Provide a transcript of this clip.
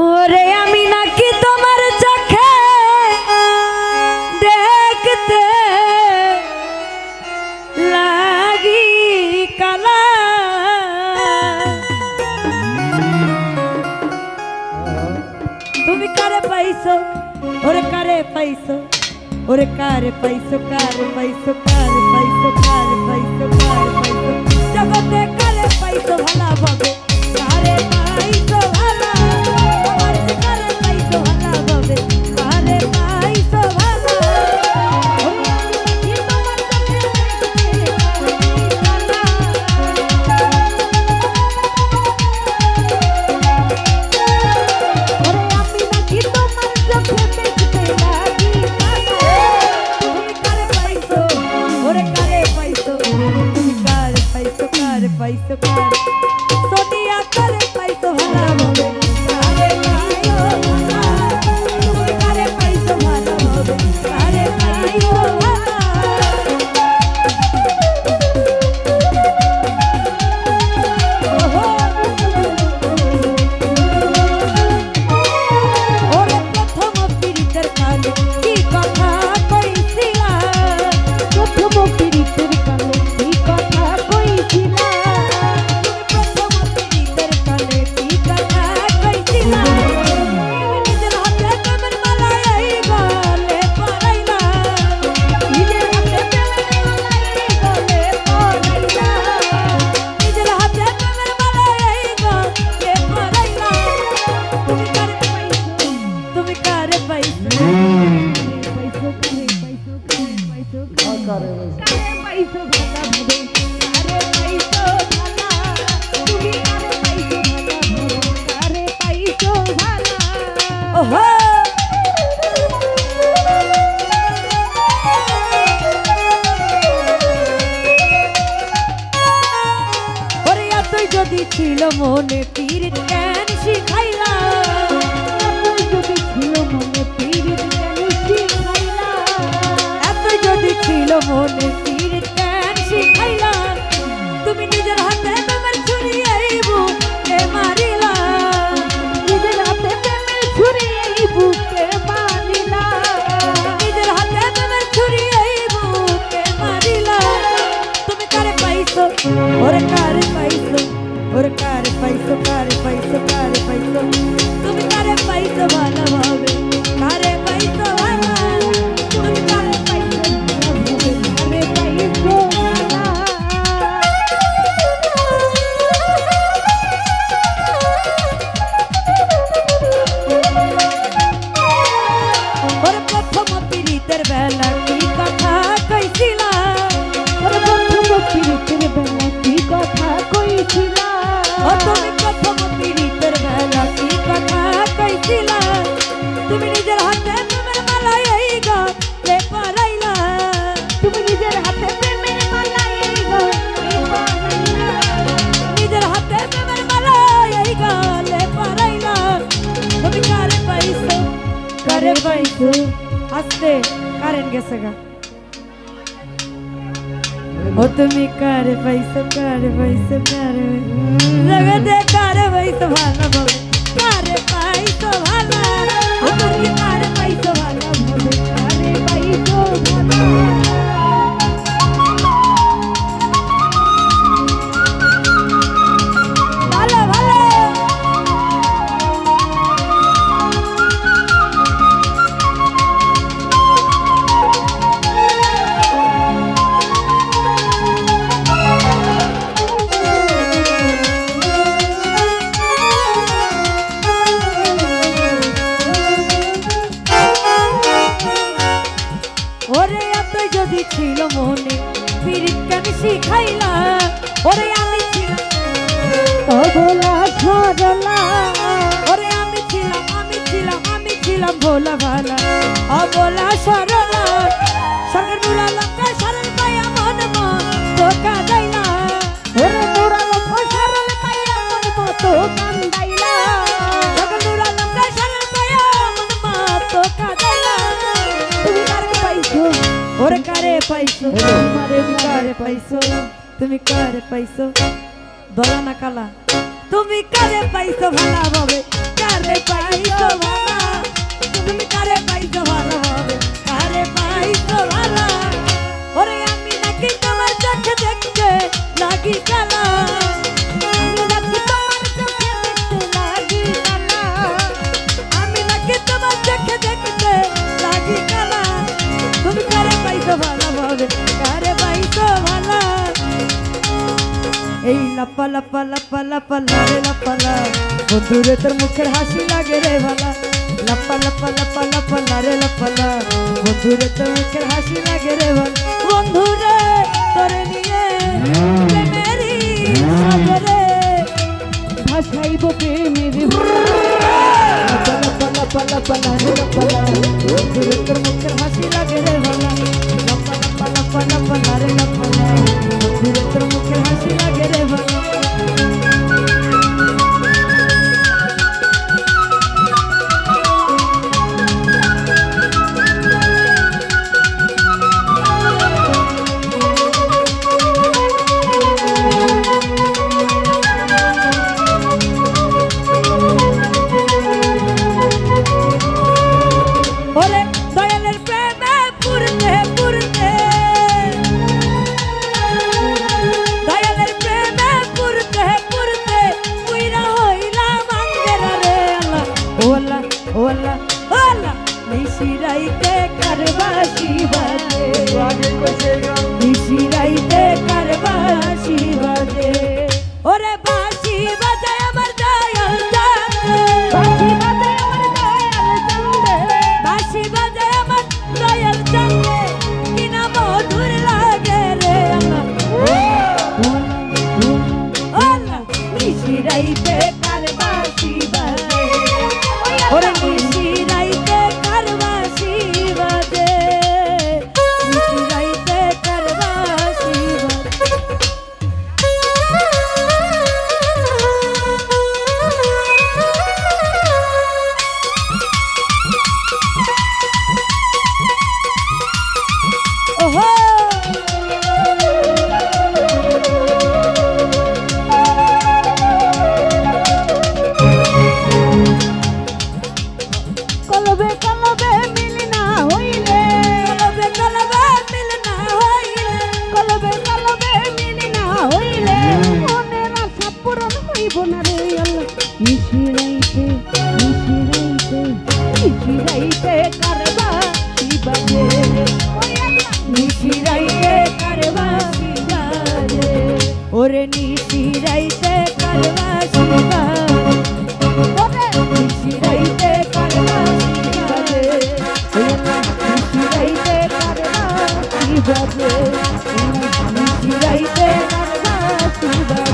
ওরে আমি নাকি তোমার চোখে দেখতে লাগি কালা, তুমি কারে পাইছো ওরে কারে পাইছো, ওরে কারে পাইছো কারে পাইছো কারে পাইছো কারে পাইছো কারে পাইছো, জগতে কারে পাইছো ভালা ভাবে কারে পাইছো ভালা, আমার কারে পাইছো ভালা ভাবে কারে পাইছো ভালা। পাইছো কারে সোনিয়া কারে পাইছো ভালা ভাবে কারে পাইছো ভালা, তুমি কারে পাইছো ভালা ভাবে কারে পাইছো ভালা। ওরে প্রথম পীড়িতের কালে কি কথা কইছিলা, প্রথম পীড়িতের কালে কি কথা কইছিলা, যদি ছিল মনে পীড়িত কেন শিখাইলা, যদি ছিল মনে পীড়িত কেন শিখাইলা, এত যদি ছিল মনে পীড়িত কেন শিখাইলা, তুমি নিজের হাতে প্রেমের ছুরি এই বুকে মারিলা, নিজের হাতে প্রেমের ছুরি এই বুকে মারিলা, নিজের হাতে প্রেমের ছুরি এই বুকে মারিলা, তুমি কারে পাইছো ওরে কারে পাইছো, ওরে কারে পাইছো কারে পাইছো কারে পাইছো, তুমি কারে পাইছো ভালো ভাবে কারে পাইছো ভালো, তুমি কারে পাইছো ভালো ভাবে কারে পাইছো ভালো। ওরে প্রথম পীড়িতের বেলা কি কথা কইছিলা, ওরে প্রথম পীড়িতের বেলা কি কথা কইছিলা, ও তুমি প্রথম পীড়িতের বেলা কি কথা কইছিলা, তুমি নিজের হাতে প্রেমের মালা এই গলে পরাইলা, তুমি নিজের হাতে প্রেমের মালা এই গলে পরাইলা, নিজের হাতে প্রেমের মালা এই গলে পরাইলা, তুমি কারে পাইছো কারে পাইছো, আস্তে কারেন্ট গেছে গা, ও তুমি কারে পাইছো কারে পাইছো কারে জগতে কারে পাইছো ভালো ভাবে কারে পাইছো ভালো, আমার কি কারে পাইছো ভালো ভাবে কারে পাইছো ভালো। ভালো ভালো যদি ছিল মনে পীড়িত কেন শিখাইলা, ওরে আমি ছিলাম ভোলা সরলা, ওরে আমি ছিলাম ভোলা ভালা অবলা সরলা, সরকার নুরা লঙ্কা সরল পাইয়া মন তোকা দাইলা, ওরে নুরা লঙ্কা সরল পাইয়া মন তোকা দাইলা, সরকার নুরা লঙ্কা সরল পাইয়া মন তোকা দাইলা, তুমি কারে পাইছো ওরে কারে পাইছো, তোমারে কারে পাইছো, তুমি কারে পাইছো দলা না কালা তুমি কারে পাইছো ভালা ভাবে কারে পাইছো ভালা তুমি কারে পাইছো ভালা ভাবে কারে পাইছো ভালা ওরে আমি নাকি তোমার চোখে দেখতে লাগি কালা আমি নাকি তোমার চোখে দেখতে লাগি কালা আমি নাকি তোমার চোখে দেখতে লাগি কালা তুমি কারে পাইছো ভালা ভাবে কারে পাইছো ভালা এই লাপা লাপা লাপা লাপা লারে লাপালা বন্ধুরে তোর মুখের হাসি লাগে রে ভালা লাপা লাপা লাপা লাপা লারে লাপালা বন্ধুরে তোর মুখের হাসি লাগে রে ভালা বন্ধুরে তোরে নিয়ে প্রেমেরই সাগরে ভাসাইব প্রেমের লাপা লাপা লাপা লাপা লারে লাপালা বন্ধুরে তোর মুখের হাসি লাগে রে ভালা লাপা লাপা লাপা লাপা লারে লাপালা বন্ধুরে তোর মুখের হাসি লাগে রে ভালা নিশিরাইতে কারবাসি বাজে ওরে বাসি বাজে আমার দয়াল চাঁদে বাসি বাজে আমার দয়াল চাঁদে কিনা মধুর লাগে রে আল্লাহ নিশিরাইতে কারবাসি বাজে ওরে নিশিরাইতে কারবাসি বাজে নিশিরাইতে কারবাসি ওহো কলবে কলবে মিল না হইলে কলবে কলবে মিল না হইলে কলবে কলবে মিল না হইলে মনের আশা পূরণ হইব না রে আল্লাহ নিশিরাইতে কারবাসি বাজে নিশিরাইতে কারবাসি বাজে ওরে নিশিরাইতে কারবাসি বাজে নিশিরাইতে কারবাসি বাজে নিশিরাইতে কারবাসি বাজে নিশিরাইতে কারবাসি বাজে